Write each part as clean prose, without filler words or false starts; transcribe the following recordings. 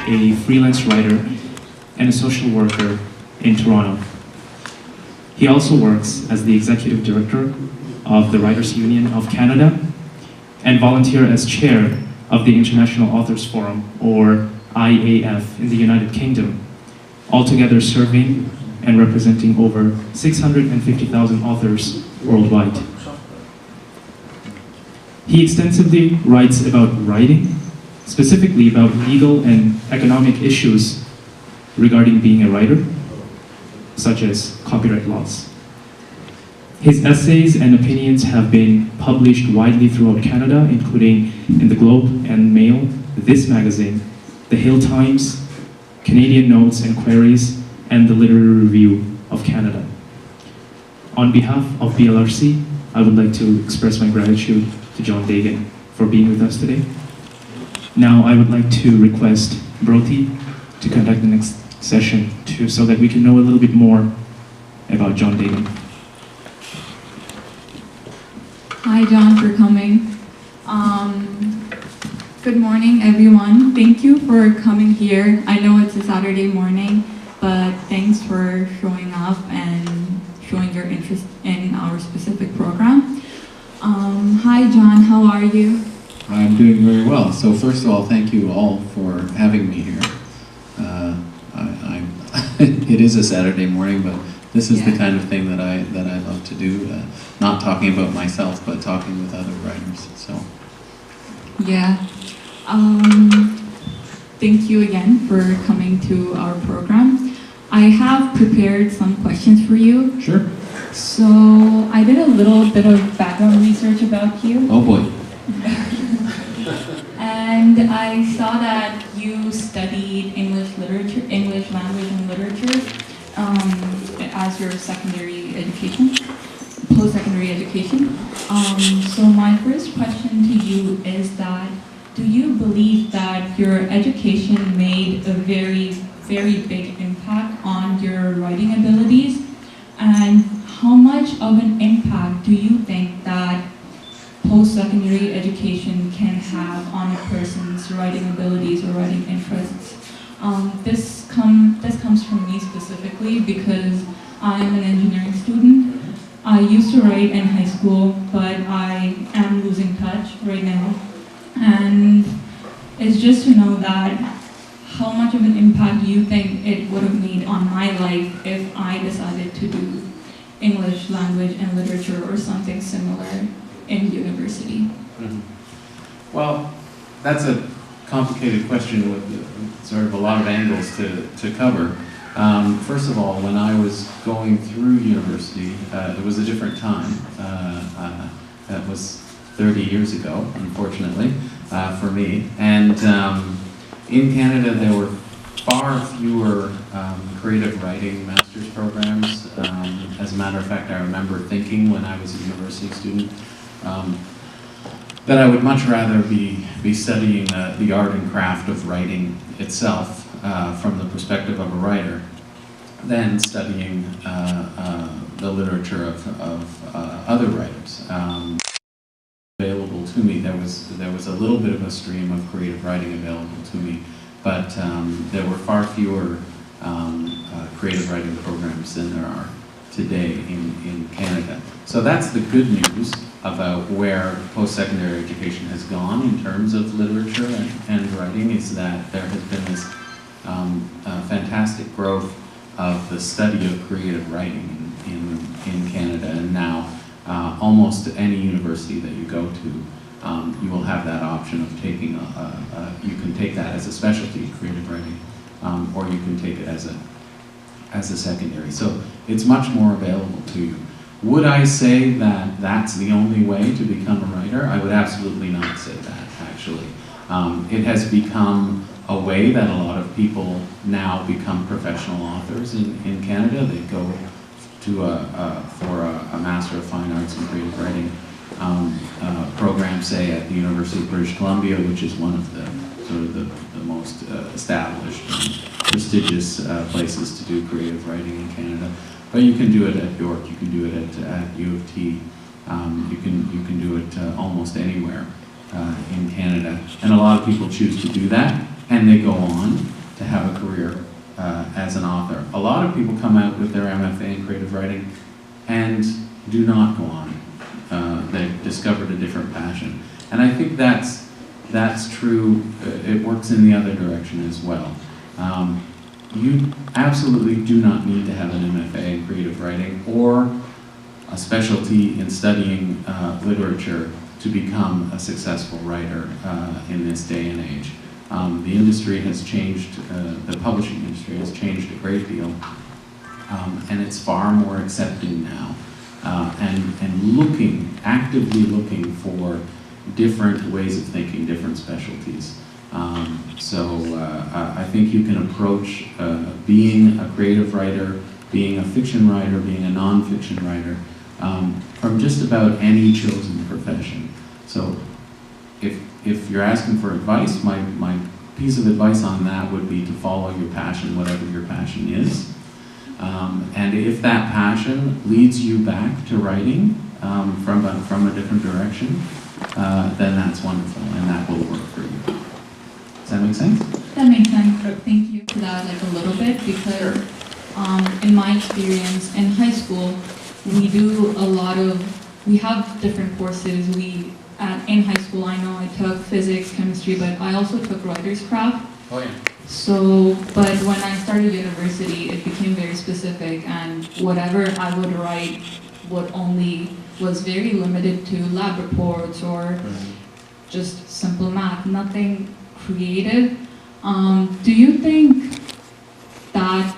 a freelance writer and a social worker in Toronto. He also works as the executive director of the Writers' Union of Canada and volunteer as chair of the International Authors Forum, or IAF, in the United Kingdom, altogether serving and representing over 650,000 authors worldwide. He extensively writes about writing, specifically about legal and economic issues regarding being a writer, such as copyright laws. His essays and opinions have been published widely throughout Canada, including in the Globe and Mail, This Magazine, the Hill Times, Canadian Notes and Queries, and the Literary Review of Canada. On behalf of BLRC, I would like to express my gratitude to John Degen for being with us today. Now I would like to request Broti to conduct the next session so that we can know a little bit more about John Degen. Hi John, for coming. Good morning everyone. Thank you for coming here. I know it's a Saturday morning, but thanks for showing up and showing your interest in our specific program. Hi John, how are you? I'm doing very well. So first of all, thank you all for having me here. It is a Saturday morning, but this is the kind of thing that I love to do. Not talking about myself, but talking with other writers. So. Yeah. Thank you again for coming to our program. I have prepared some questions for you. Sure. So I did a little bit of background research about you. Oh boy. And I saw that you studied English language and literature as your secondary education, post-secondary education. So my first question to you is that, do you believe that your education made a very, very big impact on your writing abilities? And how much of an impact do you think that post-secondary education can have on a person's writing abilities or writing interests? This comes from me specifically because I'm an engineering student. I used to write in high school, but I am losing touch right now. And it's just to know that how much of an impact do you think it would have made on my life if I decided to do English language and literature or something similar in university? Mm-hmm. Well, that's a complicated question with sort of a lot of angles to cover. First of all, when I was going through university, it was a different time. That was 30 years ago, unfortunately, for me. And in Canada, there were far fewer creative writing master's programs. As a matter of fact, I remember thinking when I was a university student that I would much rather be studying the art and craft of writing itself from the perspective of a writer than studying the literature of other writers. Available to me, there was a little bit of a stream of creative writing available to me, but there were far fewer creative writing programs than there are today in Canada. So that's the good news about where post-secondary education has gone in terms of literature and writing, is that there has been this fantastic growth of the study of creative writing in Canada, and now almost any university that you go to, you will have that option of taking you can take that as a specialty, creative writing, or you can take it as a secondary. So it's much more available to you. Would I say that that's the only way to become a writer? I would absolutely not say that, actually. It has become a way that a lot of people now become professional authors in Canada. They go to for a Master of Fine Arts in Creative Writing program, say at the University of British Columbia, which is one of the sort of the most established and prestigious places to do creative writing in Canada. But you can do it at York, you can do it at U of T, you can do it almost anywhere in Canada. And a lot of people choose to do that, and they go on as an author. A lot of people come out with their MFA in creative writing and do not go on. They've discovered a different passion. And I think that's true. It works in the other direction as well. You absolutely do not need to have an MFA in creative writing or a specialty in studying literature to become a successful writer in this day and age. The industry has changed, the publishing industry has changed a great deal, and it's far more accepting now, and actively looking for different ways of thinking, different specialties. I think you can approach being a creative writer, being a fiction writer, being a non-fiction writer, from just about any chosen profession. So if you're asking for advice, my piece of advice on that would be to follow your passion, whatever your passion is. And if that passion leads you back to writing from a different direction, then that's wonderful, and that will work for you. Does that make sense? That makes sense. Thank you for that, like a little bit, because in my experience in high school, we have different courses. In high school, I know I took physics, chemistry, but I also took writer's craft. Oh yeah. So, but when I started university, it became very specific, and whatever I would write was very limited to lab reports or just simple math, nothing creative. Do you think that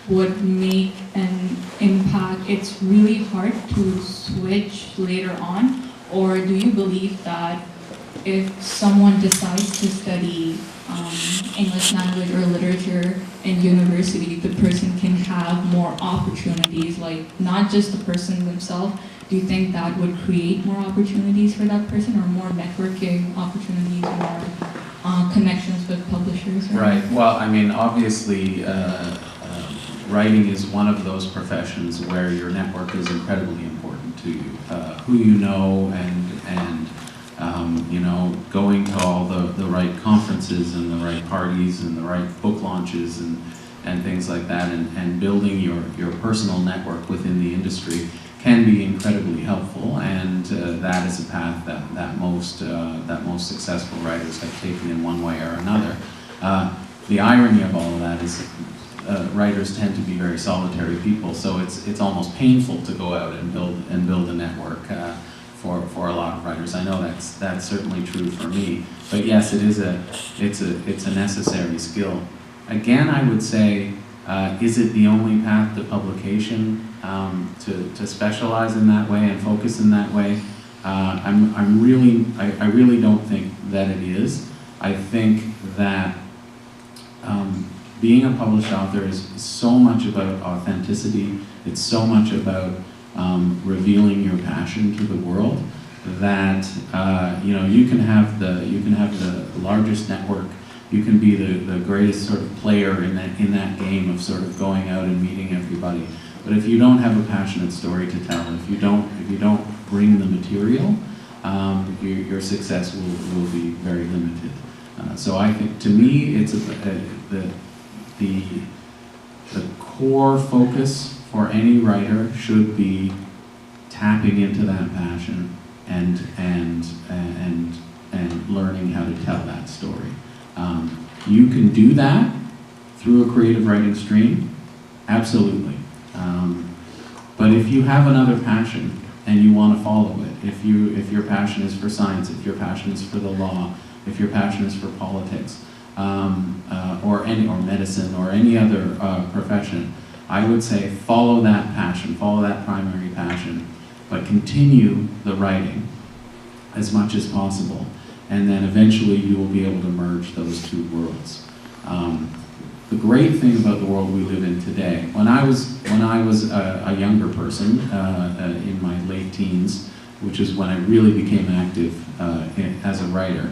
would make an impact? It's really hard to switch later on, or do you believe that if someone decides to study English language or literature in university, the person can have more opportunities, like not just the person themselves? Do you think that would create more opportunities for that person, or more networking opportunities, more connections with publishers? Right. Well, I mean, obviously, writing is one of those professions where your network is incredibly important to you. Who you know, and you know, going to all the right conferences and the right parties and the right book launches and things like that, and building your personal network within the industry can be incredibly helpful, and that is a path that most successful writers have taken in one way or another. The irony of all of that is writers tend to be very solitary people, so it's almost painful to go out and build a network for a lot of writers. I know that's certainly true for me, but yes, it's a necessary skill. Again, I would say, is it the only path to publication? To specialize in that way and focus in that way, I really don't think that it is. I think that being a published author is so much about authenticity. It's so much about revealing your passion to the world that you know, you can have the largest network. You can be the greatest sort of player in that game of sort of going out and meeting everybody. But if you don't have a passionate story to tell, if you don't bring the material, your success will be very limited. So I think, to me, it's the core focus for any writer should be tapping into that passion and learning how to tell that story. You can do that through a creative writing stream, absolutely. But if you have another passion and you want to follow it, if your passion is for science, if your passion is for the law, if your passion is for politics, or medicine or any other profession, I would say follow that passion, follow that primary passion, but continue the writing as much as possible, and then eventually you will be able to merge those two worlds. The great thing about the world we live in today, when I was a younger person, in my late teens, which is when I really became active as a writer,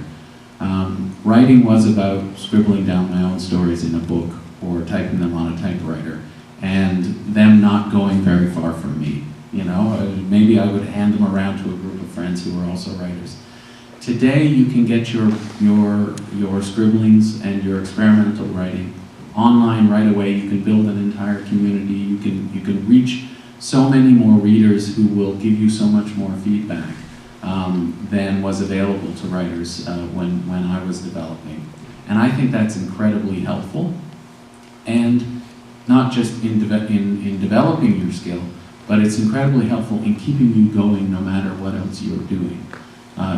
writing was about scribbling down my own stories in a book or typing them on a typewriter, and them not going very far from me. You know, maybe I would hand them around to a group of friends who were also writers. Today, you can get your scribblings and your experimental writing online right away. You can build an entire community. You can reach so many more readers who will give you so much more feedback than was available to writers when I was developing. And I think that's incredibly helpful, and not just in developing your skill, but it's incredibly helpful in keeping you going no matter what else you're doing,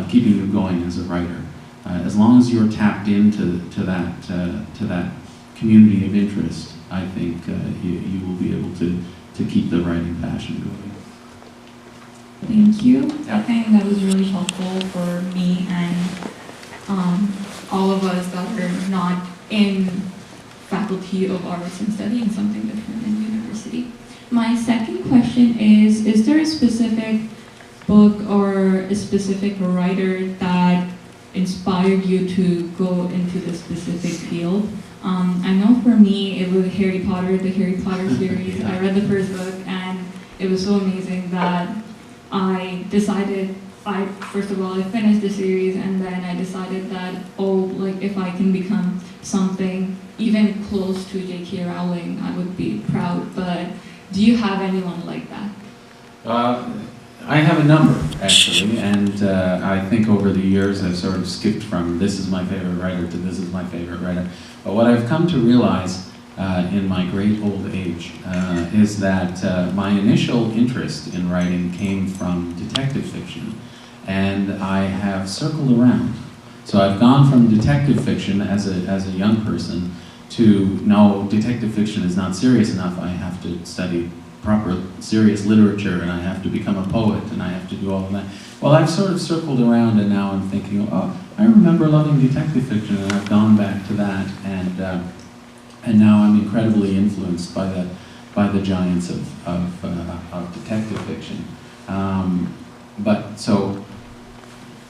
keeping you going as a writer. As long as you're tapped into that community of interest, I think you will be able to keep the writing passion going. Thank you. I think that was really helpful for me and all of us that are not in Faculty of Arts and studying something different in university. My second question is there a specific book or a specific writer that inspired you to go into this specific field? I know for me it was Harry Potter, the Harry Potter series. I read the first book and it was so amazing that I decided, first of all, I finished the series, and then I decided that, like if I can become something even close to J.K. Rowling, I would be proud. But do you have anyone like that? I have a number, actually, and I think over the years I've sort of skipped from this is my favorite writer to this is my favorite writer. But what I've come to realize in my great old age is that my initial interest in writing came from detective fiction, and I have circled around. So I've gone from detective fiction as a young person to, no, detective fiction is not serious enough, I have to study proper serious literature, and I have to become a poet, and I have to do all of that. Well, I've sort of circled around, and now I'm thinking, oh, I remember loving detective fiction, and I've gone back to that, and now I'm incredibly influenced by the giants of detective fiction. But so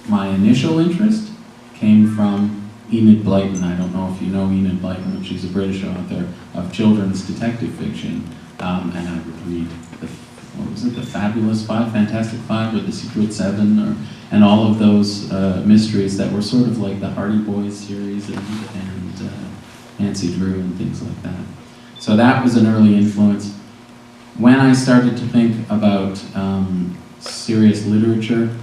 my initial interest came from Enid Blyton. I don't know if you know Enid Blyton. She's a British author of children's detective fiction, and I would read the Fabulous Five, Fantastic Five, or the Secret Seven, and all of those mysteries that were sort of like the Hardy Boys series and Nancy Drew and things like that. So that was an early influence. When I started to think about serious literature,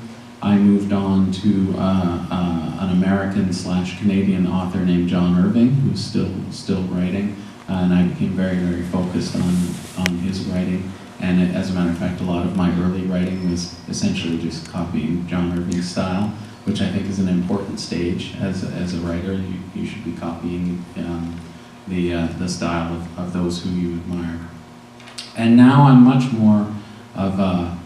I moved on to an American/Canadian author named John Irving, who's still writing, and I became very, very focused on his writing. And as a matter of fact, a lot of my early writing was essentially just copying John Irving's style, which I think is an important stage as a writer. You should be copying the style of those who you admire. And now I'm much more of a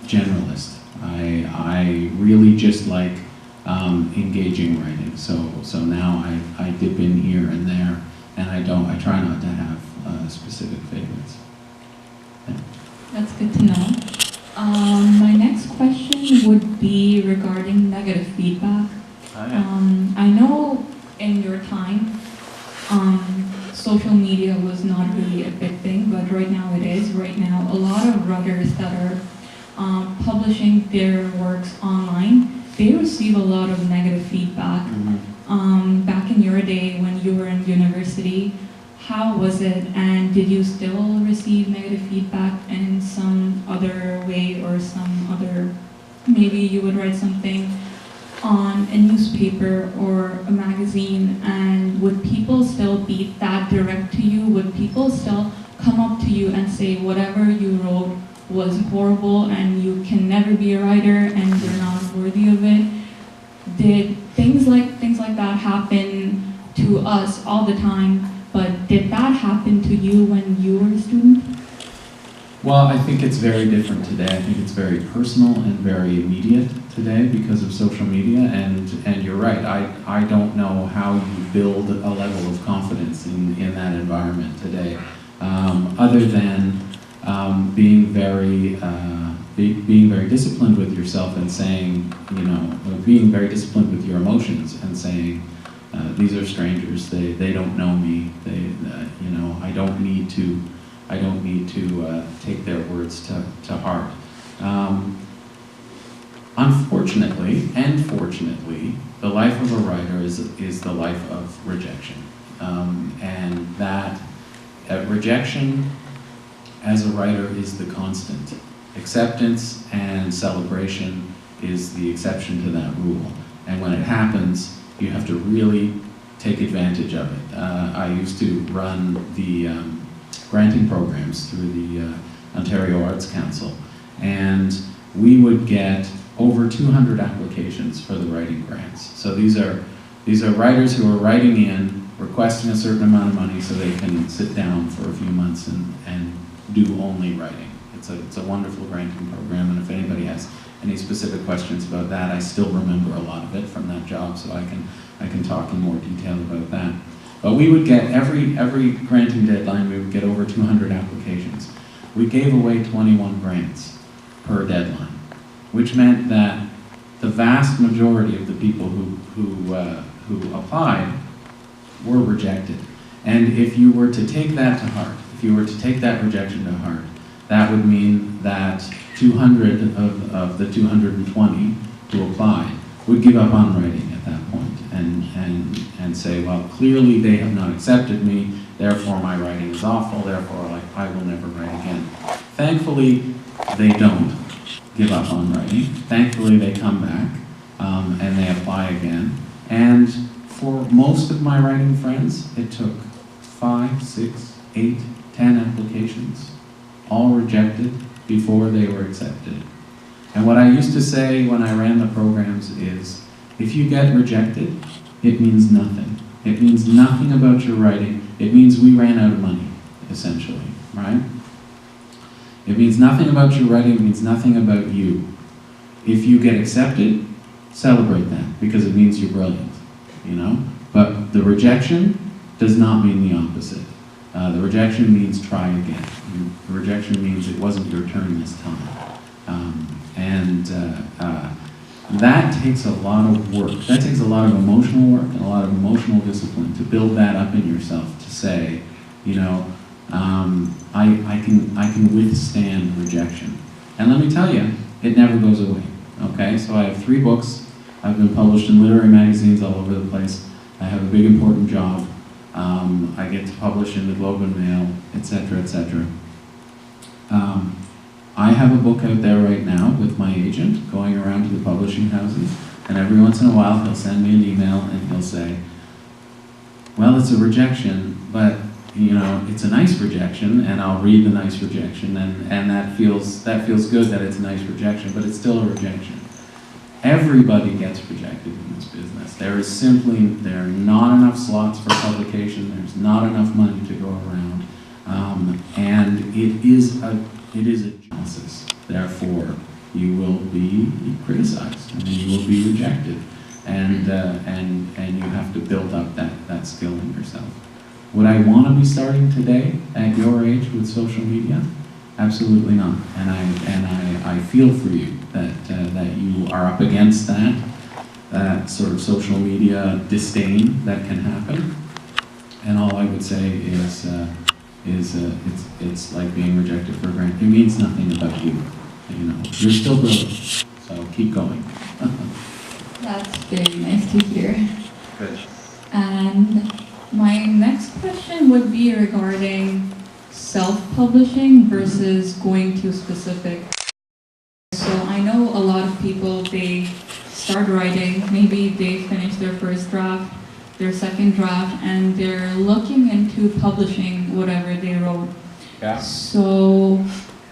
generalist. I really just like engaging writing. So now I dip in here and there, and I try not to have specific favorites. Yeah. That's good to know. My next question would be regarding negative feedback. Oh, yeah. I know in your time, social media was not really a big thing, but right now it is. Right now, a lot of writers that are publishing their works online, they receive a lot of negative feedback. Mm-hmm. Back in your day when you were in university, how was it, and did you still receive negative feedback in some other way, or some other, maybe you would write something on a newspaper or a magazine, and would people still be that direct to you? Would people still come up to you and say whatever you wrote was horrible and you can never be a writer and you're not worthy of it? Did things like that happen to us all the time, but did that happen to you when you were a student? Well, I think it's very different today. I think it's very personal and very immediate today because of social media, and you're right. I don't know how you build a level of confidence in that environment today, other than being very disciplined with yourself and saying, being very disciplined with your emotions and saying, these are strangers. They don't know me. I don't need to take their words to heart. Unfortunately and fortunately, the life of a writer is the life of rejection. And that rejection as a writer is the constant. Acceptance and celebration is the exception to that rule. And when it happens, you have to really take advantage of it. I used to run the granting programs through the Ontario Arts Council, and we would get over 200 applications for the writing grants. So these are writers who are writing in, requesting a certain amount of money so they can sit down for a few months and do only writing. It's a wonderful granting program, and if anybody has any specific questions about that, I still remember a lot of it from that job, so I can talk in more detail about that. But we would get, every granting deadline, we would get over 200 applications. We gave away 21 grants per deadline, which meant that the vast majority of the people who applied were rejected. And if you were to take that to heart, if you were to take that rejection to heart, that would mean that 200 of the 220 who applied would give up on writing at that point and say, well, clearly they have not accepted me, therefore my writing is awful, therefore I will never write again. Thankfully, they don't give up on writing. Thankfully, they come back and they apply again. And for most of my writing friends, it took 5, 6, 8, 10 applications, all rejected before they were accepted. And what I used to say when I ran the programs is, if you get rejected, it means nothing. It means nothing about your writing. It means we ran out of money, essentially, right? It means nothing about your writing, it means nothing about you. If you get accepted, celebrate that, because it means you're brilliant, you know? But the rejection does not mean the opposite. The rejection means try again. The rejection means it wasn't your turn this time. That takes a lot of work. That takes a lot of emotional work and a lot of emotional discipline to build that up in yourself, to say, you know, I can withstand rejection. And let me tell you, it never goes away, okay? So I have 3 books. I've been published in literary magazines all over the place. I have a big important job. I get to publish in the Globe and Mail, etc., etc. I have a book out there right now with my agent going around to the publishing houses, and every once in a while he'll send me an email and he'll say, well, it's a rejection, but you know, it's a nice rejection, and I'll read the nice rejection, and that feels good that it's a nice rejection, but it's still a rejection. Everybody gets rejected in this business. There are not enough slots for publication, there's not enough money to go around, and it is a analysis. Therefore, you will be criticized, and you will be rejected, and you have to build up that skill in yourself. Would I want to be starting today at your age with social media? Absolutely not. And I feel for you that you are up against that sort of social media disdain that can happen. And all I would say is it's like being rejected for a grant. It means nothing about you. You know, you're still brilliant. So keep going. That's very nice to hear. Good. And my next question would be regarding self-publishing versus going to specific. So I know a lot of people, they start writing, maybe they finish their first draft, their second draft, and they're looking into publishing whatever they wrote. Yeah. So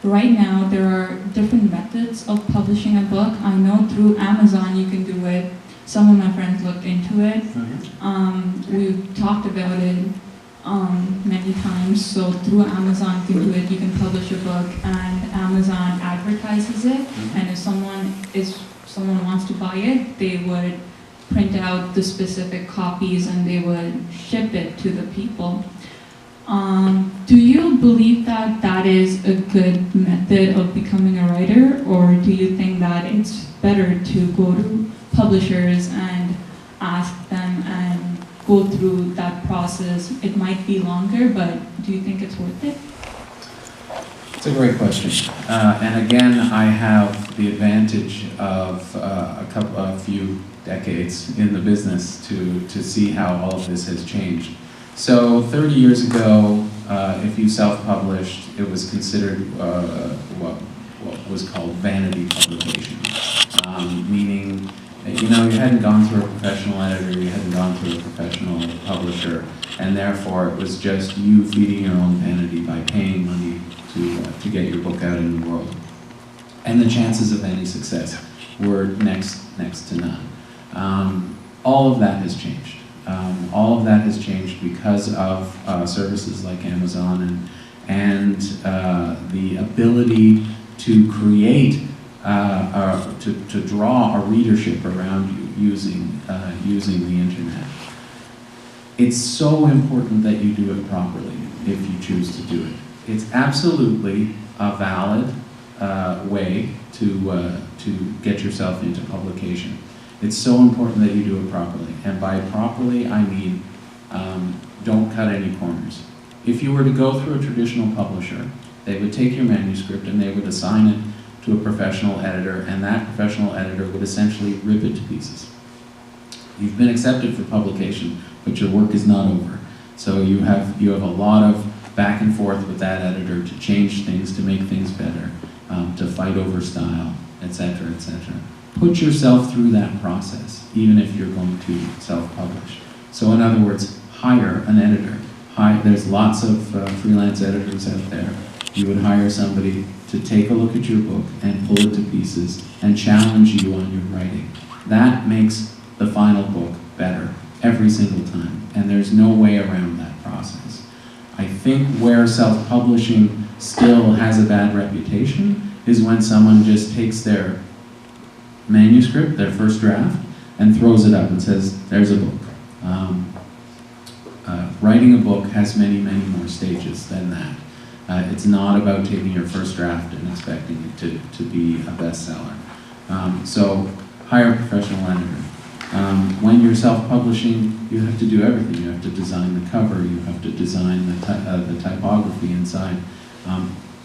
right now there are different methods of publishing a book. I know through Amazon you can do it. Some of my friends looked into it. We've talked about it many times. So through Amazon you can do it. You can publish a book and Amazon advertises it. And if someone wants to buy it, they would print out the specific copies and they would ship it to the people. Do you believe that that is a good method of becoming a writer, or do you think that it's better to go to publishers and ask them and go through that process? It might be longer, but do you think it's worth it? It's a great question. And again, I have the advantage of a few decades in the business to see how all of this has changed. So 30 years ago, if you self-published, it was considered what was called vanity publication, meaning you hadn't gone through a professional editor, you hadn't gone through a professional publisher, and therefore it was just you feeding your own vanity by paying money to get your book out in the world. And the chances of any success were next to none. All of that has changed. All of that has changed because of services like Amazon and the ability to create, to draw a readership around you using the internet. It's so important that you do it properly if you choose to do it. It's absolutely a valid way to get yourself into publication. It's so important that you do it properly. And by properly, I mean don't cut any corners. If you were to go through a traditional publisher, they would take your manuscript and they would assign it to a professional editor, and that professional editor would essentially rip it to pieces. You've been accepted for publication, but your work is not over. So you have a lot of back and forth with that editor to change things, to make things better, to fight over style, etc., etc. Put yourself through that process, even if you're going to self-publish. So in other words, hire an editor. There's lots of freelance editors out there. You would hire somebody to take a look at your book and pull it to pieces and challenge you on your writing. That makes the final book better every single time, and there's no way around that process. I think where self-publishing still has a bad reputation is when someone just takes their manuscript, their first draft, and throws it up and says, there's a book. Writing a book has many, many more stages than that. It's not about taking your first draft and expecting it to be a bestseller. So hire a professional editor. When you're self-publishing, you have to do everything. You have to design the cover, you have to design the typography inside.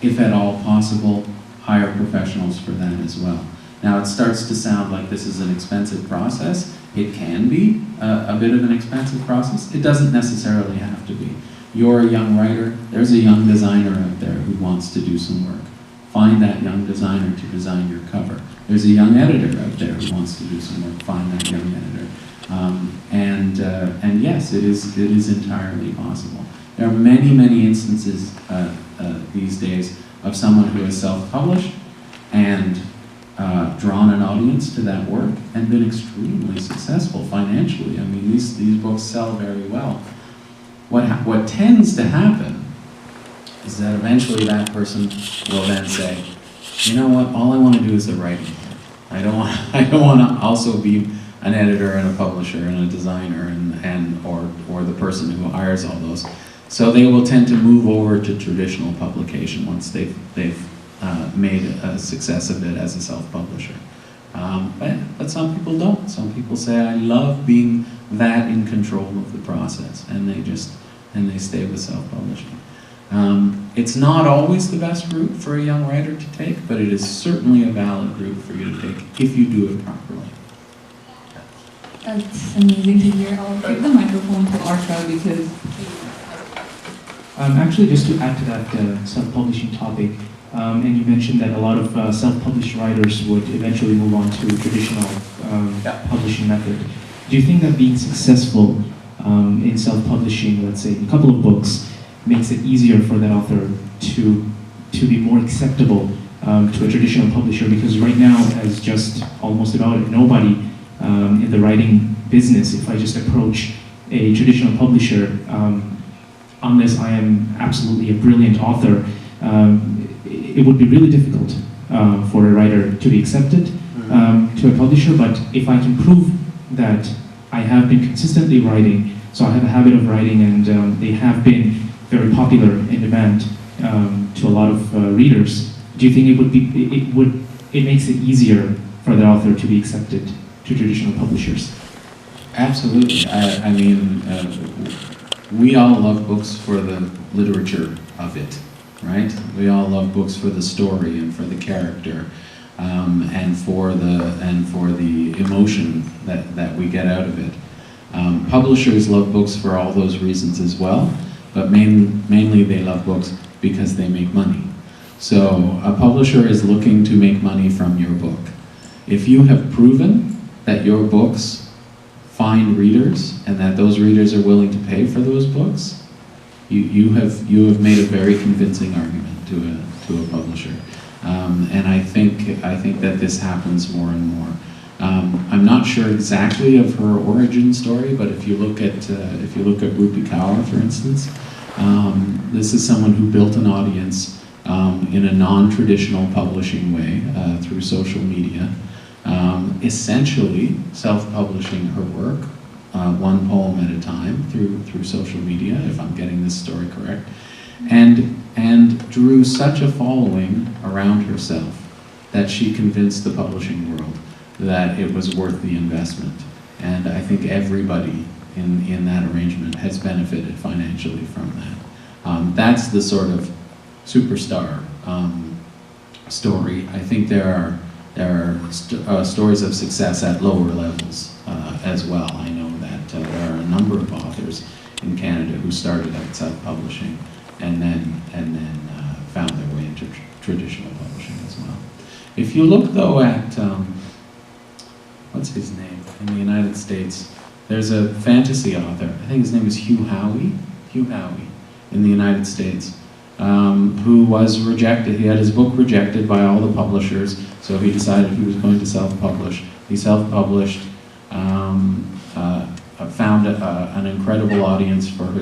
If at all possible, hire professionals for that as well. Now it starts to sound like this is an expensive process. It can be a bit of an expensive process. It doesn't necessarily have to be. You're a young writer, there's a young designer out there who wants to do some work. Find that young designer to design your cover. There's a young editor out there who wants to do some work. Find that young editor. And yes, it is entirely possible. There are many, many instances these days of someone who has self-published and drawn an audience to that work and been extremely successful financially. I mean, these books sell very well. What tends to happen is that eventually that person will then say, you know what, all I want to do is the writing part. I don't want to also be an editor and a publisher and a designer or the person who hires all those. So they will tend to move over to traditional publication once they've made a success of it as a self-publisher. But some people don't. Some people say, I love being that in control of the process, and they stay with self-publishing. It's not always the best route for a young writer to take, but it is certainly a valid route for you to take if you do it properly. That's amazing to hear. I'll give the microphone to Arsha because... Actually, just to add to that self-publishing topic, and you mentioned that a lot of self-published writers would eventually move on to a traditional publishing method. Do you think that being successful in self-publishing, let's say a couple of books, makes it easier for that author to be more acceptable to a traditional publisher? Because right now, as just almost about nobody in the writing business, if I just approach a traditional publisher, unless I am absolutely a brilliant author, it would be really difficult for a writer to be accepted to a publisher. But if I can prove that I have been consistently writing, so I have a habit of writing, and they have been very popular in demand to a lot of readers, do you think it makes it easier for the author to be accepted to traditional publishers? Absolutely. I mean, we all love books for the literature of it, right? We all love books for the story and for the character. and for the emotion that we get out of it. Publishers love books for all those reasons as well, but mainly they love books because they make money. So a publisher is looking to make money from your book. If you have proven that your books find readers and that those readers are willing to pay for those books, you have made a very convincing argument to a publisher. And I think that this happens more and more. I'm not sure exactly of her origin story, but if you look at Rupi Kaur, for instance, this is someone who built an audience in a non-traditional publishing way through social media, essentially self-publishing her work, one poem at a time through social media, if I'm getting this story correct, and drew such a following around herself that she convinced the publishing world that it was worth the investment. And I think everybody in that arrangement has benefited financially from that. That's the sort of superstar story. I think there are stories of success at lower levels as well. I know that there are a number of authors in Canada who started out self-publishing and then found their way into traditional publishing as well. If you look though at what's his name in the United States, there's a fantasy author. I think his name is Hugh Howey in the United States. Who was rejected. He had his book rejected by all the publishers, so he decided he was going to self-publish. He self-published, found an incredible audience for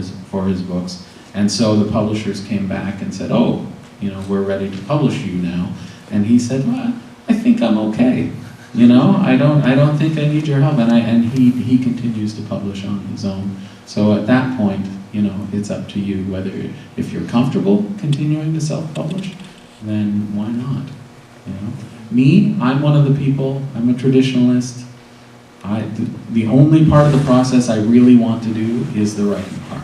his books, and so the publishers came back and said, "Oh, we're ready to publish you now." And he said, "Well, I think I'm okay. I don't think I need your help." And he continues to publish on his own. So at that point, it's up to you whether, if you're comfortable continuing to self-publish, then why not? Me, I'm one of the people, I'm a traditionalist. The only part of the process I really want to do is the writing part.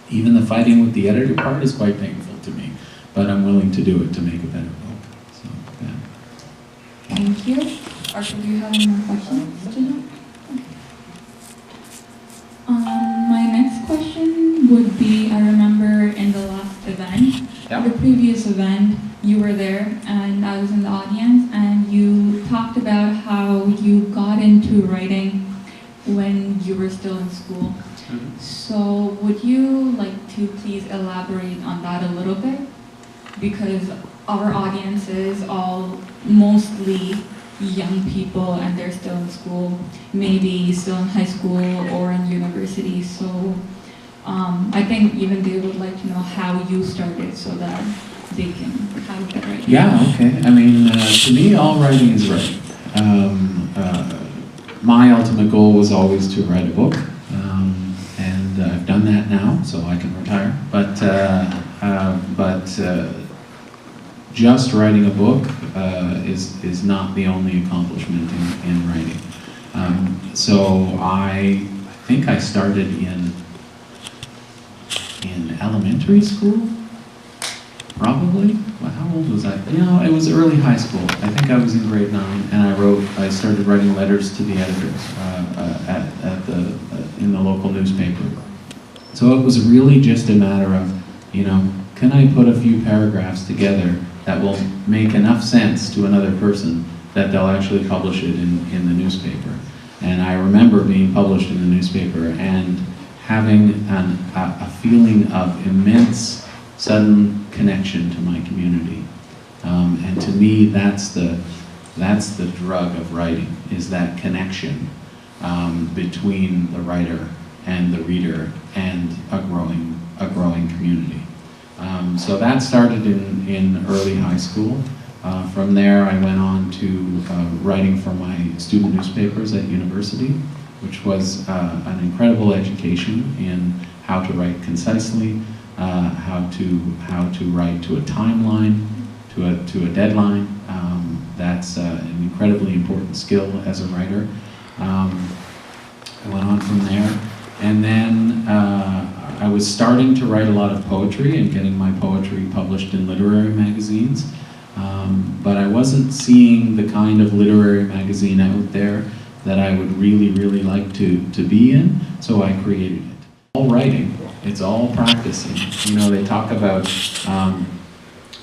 Even the fighting with the editor part is quite painful to me, but I'm willing to do it to make a better book. So, yeah. Thank you. Arthur, do you have any more questions? My next question would be, I remember in the last event, the previous event, you were there and I was in the audience, and you talked about how you got into writing when you were still in school. Mm-hmm. So would you like to please elaborate on that a little bit? Because our audience is all mostly young people and they're still in school, maybe still in high school or in university, so I think even they would like to know how you started so that they can have a better idea. Yeah, okay. I mean, to me, all writing is writing. My ultimate goal was always to write a book, and I've done that now, so I can retire. But just writing a book is not the only accomplishment in writing. So I think I started in elementary school, probably. Well, how old was I? It was early high school. I think I was in grade 9, and I started writing letters to the editors in the local newspaper. So it was really just a matter of, can I put a few paragraphs together that will make enough sense to another person that they'll actually publish it in the newspaper. And I remember being published in the newspaper and having a feeling of immense sudden connection to my community. And to me, that's the drug of writing, is that connection between the writer and the reader and a growing community. So that started in early high school. From there, I went on to writing for my student newspapers at university, which was an incredible education in how to write concisely, how to write to a timeline, to a deadline. That's an incredibly important skill as a writer. I went on from there, and then I was starting to write a lot of poetry and getting my poetry published in literary magazines. but I wasn't seeing the kind of literary magazine out there that I would really, really like to be in, so I created it. All writing, it's all practicing. You know, they talk about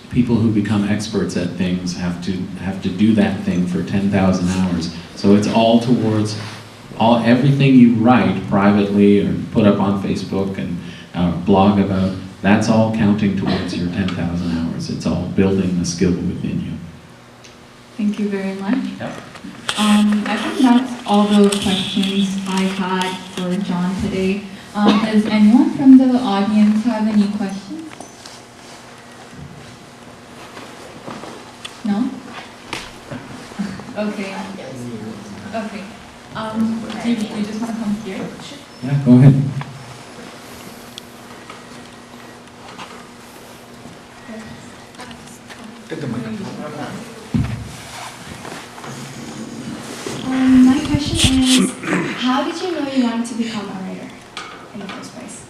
people who become experts at things have to do that thing for 10,000 hours. So it's all towards everything you write privately or put up on Facebook and blog about, that's all counting towards your 10,000 hours. It's all building a skill within you. Thank you very much. Yep. I think that's all the questions I had for John today. Does anyone from the audience have any questions? No? Okay. Okay. Do you just want to come here? Yeah, go ahead. My question is, how did you know you wanted to become a writer in the first place?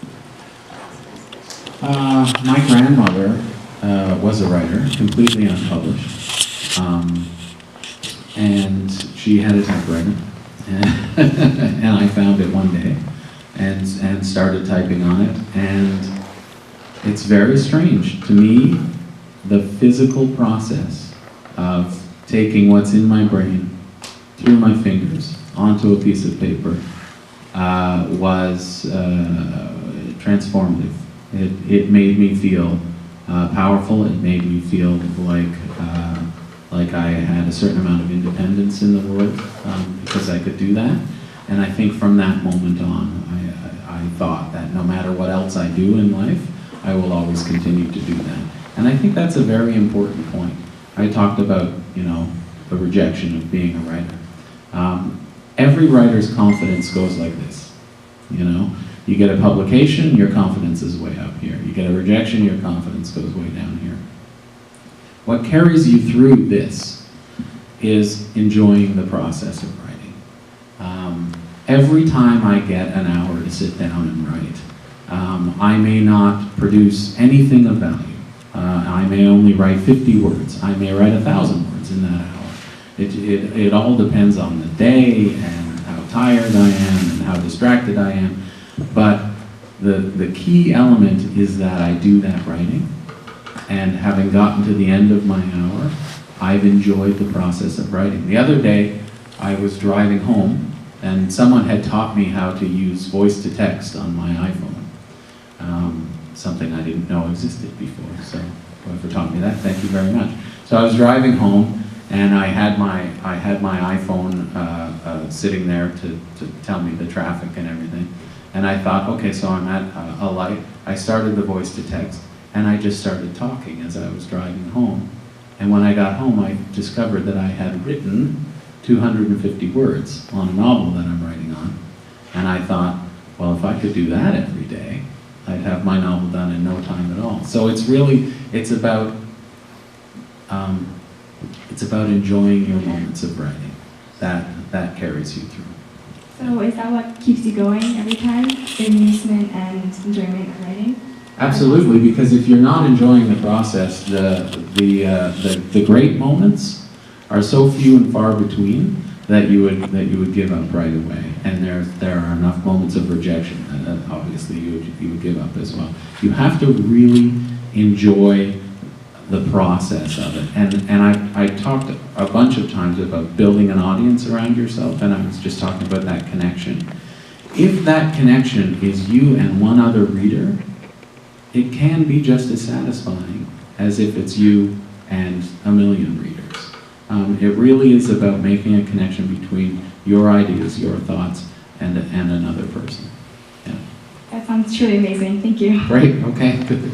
My grandmother was a writer, completely unpublished, and she had a typewriter, and I found it one day, and started typing on it, and it's very strange to me. The physical process of taking what's in my brain through my fingers onto a piece of paper was transformative. It made me feel powerful. It made me feel like I had a certain amount of independence in the world because I could do that. And I think from that moment on, I thought that no matter what else I do in life, I will always continue to do that. And I think that's a very important point. I talked about, you know, the rejection of being a writer. Every writer's confidence goes like this, you know. You get a publication, your confidence is way up here. You get a rejection, your confidence goes way down here. What carries you through this is enjoying the process of writing. Every time I get an hour to sit down and write, I may not produce anything of value. I may only write 50 words. I may write 1,000 words in that hour. It all depends on the day and how tired I am and how distracted I am. But the key element is that I do that writing, and having gotten to the end of my hour, I've enjoyed the process of writing. The other day, I was driving home, and someone had taught me how to use voice to text on my iPhone. Something I didn't know existed before, so whoever taught me that, thank you very much. So I was driving home, and I had my iPhone sitting there to tell me the traffic and everything. And I thought, okay, so I'm at a light. I started the voice to text, and I just started talking as I was driving home. And when I got home, I discovered that I had written 250 words on a novel that I'm writing on. And I thought, well, if I could do that every day, I'd have my novel done in no time at all. So it's about enjoying your moments of writing. That carries you through. So is that what keeps you going every time? The amusement and enjoyment of writing? Absolutely, because if you're not enjoying the process, the great moments are so few and far between that you would give up right away. And there are enough moments of rejection that obviously you would give up as well. You have to really enjoy the process of it. And I talked a bunch of times about building an audience around yourself, and I was just talking about that connection. If that connection is you and one other reader, it can be just as satisfying as if it's you and a million readers. It really is about making a connection between your ideas, your thoughts, and another person. Yeah. That sounds truly amazing. Thank you. Great, okay, good.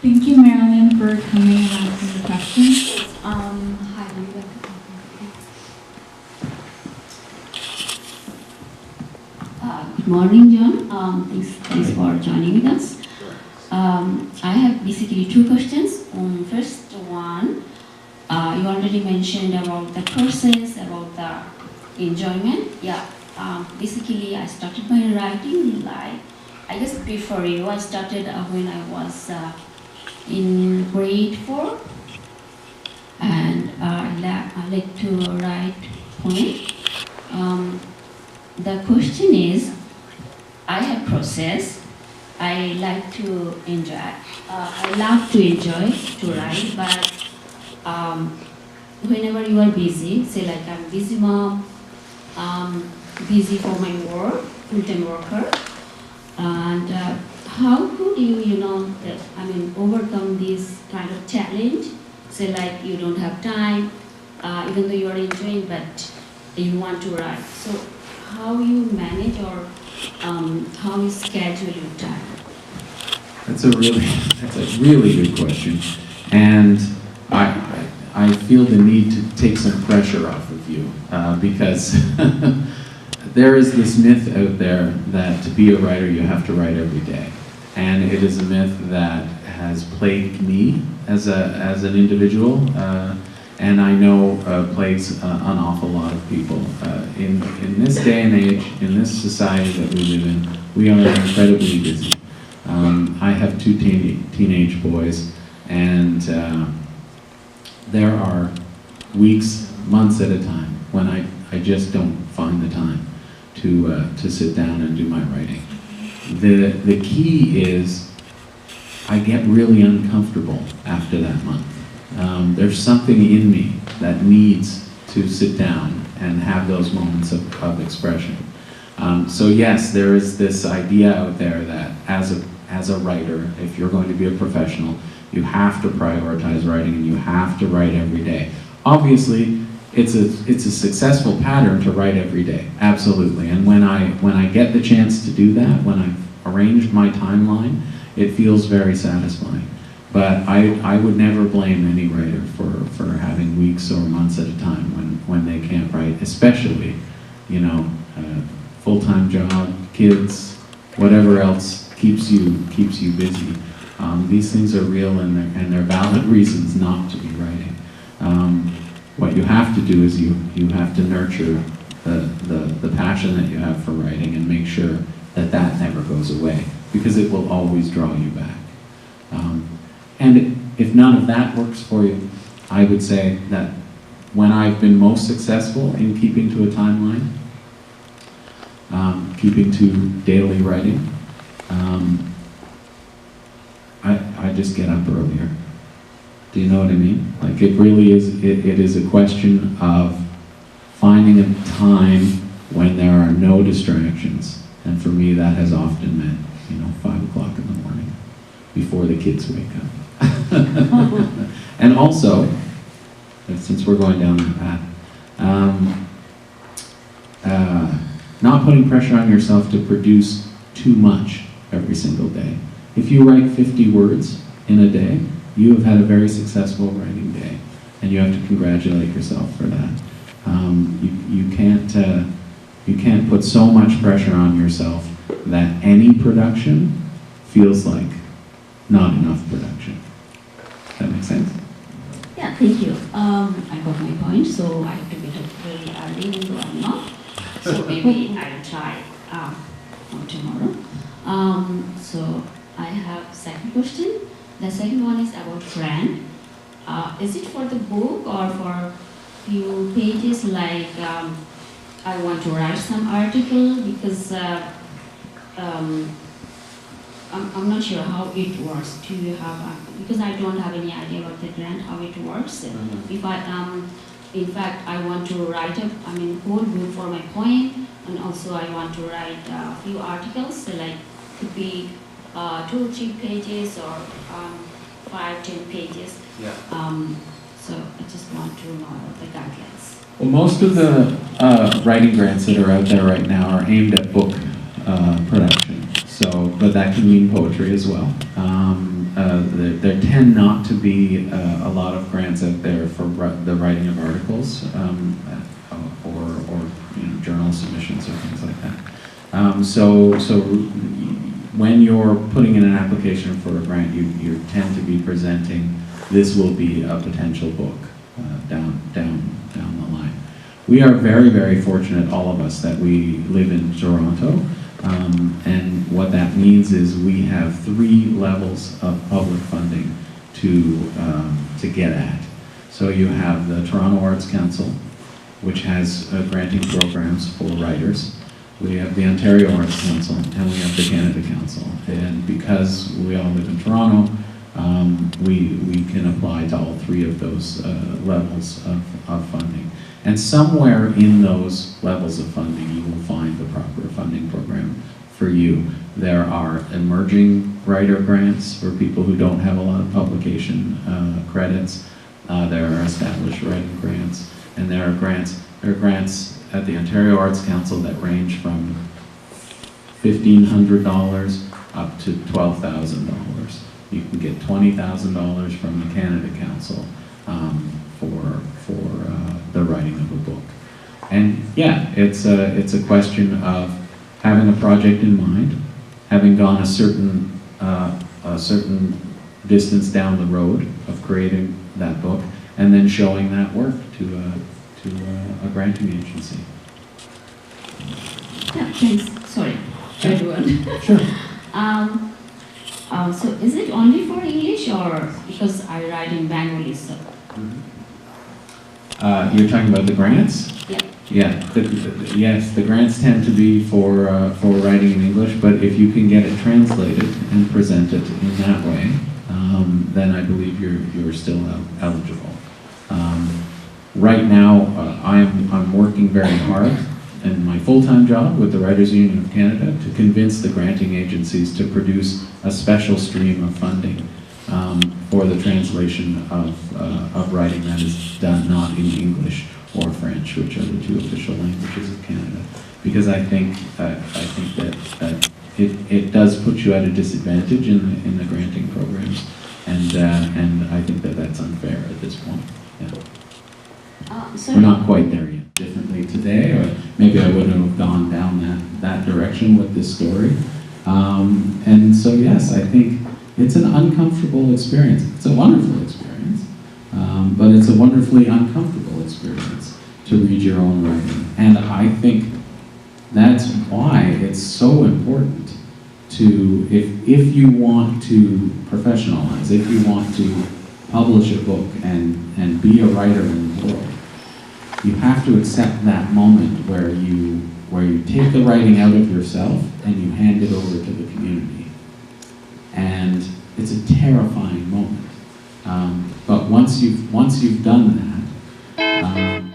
Thank you, Marilyn, for coming and answering the questions. Hi, Good morning, John. Thanks for joining with us. I have basically two questions. First one, you already mentioned about the process, about the enjoyment. Yeah. Basically, I started my writing I guess before you. I started when I was in grade 4. I like to write poem. The question is, I have process. I like to enjoy. I love to enjoy to write, but whenever you are busy, say like I'm busy mom, busy for my work, full-time worker, and how could you overcome this kind of challenge? Say like you don't have time, even though you are enjoying, but you want to write. So how you manage or how you schedule your time? That's a really good question, and I feel the need to take some pressure off of you because there is this myth out there that to be a writer you have to write every day, and it is a myth that has plagued me as an individual, and I know plagues an awful lot of people. In this day and age, in this society that we live in, we are incredibly busy. I have two teenage boys, and there are weeks, months at a time when I just don't find the time to sit down and do my writing. The key is I get really uncomfortable after that month. There's something in me that needs to sit down and have those moments of expression. So yes, there is this idea out there that as a writer, if you're going to be a professional, you have to prioritize writing and you have to write every day. Obviously, it's a successful pattern to write every day, absolutely. And when I get the chance to do that, when I've arranged my timeline, it feels very satisfying. But I would never blame any writer for having weeks or months at a time when they can't write, especially, full-time job, kids, whatever else keeps you busy. These things are real and they're valid reasons not to be writing. What you have to do is you have to nurture the passion that you have for writing and make sure that never goes away, because it will always draw you back. And if none of that works for you, I would say that when I've been most successful in keeping to a timeline, keeping to daily writing, I just get up earlier. Do you know what I mean? Like it really is, it is a question of finding a time when there are no distractions. And for me, that has often meant, 5 o'clock in the morning, before the kids wake up. And also, since we're going down that path, not putting pressure on yourself to produce too much every single day. If you write 50 words in a day, you have had a very successful writing day, and you have to congratulate yourself for that. You can't put so much pressure on yourself that any production feels like not enough production. Does that make sense? Yeah, thank you. I got my point, so I have to get up very early, even though I'm not. So maybe I'll try for tomorrow. So I have second question. The second one is about brand. Is it for the book or for few pages? Like I want to write some article because I'm not sure how it works. Do you have? Because I don't have any idea about the brand, how it works. Mm-hmm. If I in fact, I want to write whole book for my poem, and also I want to write a few articles. So like could be 2 or 3 pages or 5-10 pages. Yeah. So I just want to know the guidelines. Well, most of the writing grants that are out there right now are aimed at book production. So, but that can mean poetry as well. There tend not to be a lot of grants out there for the writing of articles or journal submissions or things like that. So when you're putting in an application for a grant, you tend to be presenting this will be a potential book down the line. We are very, very fortunate, all of us, that we live in Toronto. And what that means is we have 3 levels of public funding to get at. So you have the Toronto Arts Council, which has granting programs for writers. We have the Ontario Arts Council, and we have the Canada Council. And because we all live in Toronto, we can apply to all three of those levels of funding. And somewhere in those levels of funding, you will find the proper funding program for you. There are emerging writer grants for people who don't have a lot of publication credits. There are established writing grants, and there are grants at the Ontario Arts Council that range from $1,500 up to $12,000. You can get $20,000 from the Canada Council for the writing of a book. And yeah, it's a question of having a project in mind, having gone a certain distance down the road of creating that book, and then showing that work to a granting agency. Yeah, thanks. Sorry, everyone. Sure. So is it only for English, or because I write in Bengali, so? You're talking about the grants? Yeah. Yeah. Yes, the grants tend to be for writing in English, but if you can get it translated and present it in that way, then I believe you're still eligible. Right now, I'm working very hard in my full-time job with the Writers Union of Canada to convince the granting agencies to produce a special stream of funding for the translation of writing that is done not in English or French, which are the two official languages of Canada. Because I think that it does put you at a disadvantage in the granting programs, and I think that that's unfair at this point. Yeah. We're not quite there yet. Differently today, or maybe I wouldn't have gone down that direction with this story. And so yes, I think it's an uncomfortable experience. It's a wonderful experience, but it's a wonderfully uncomfortable experience to read your own writing. And I think that's why it's so important to, if you want to professionalize, if you want to publish a book and be a writer in the world, you have to accept that moment where you take the writing out of yourself and you hand it over to the community. And it's a terrifying moment. But once you've done that,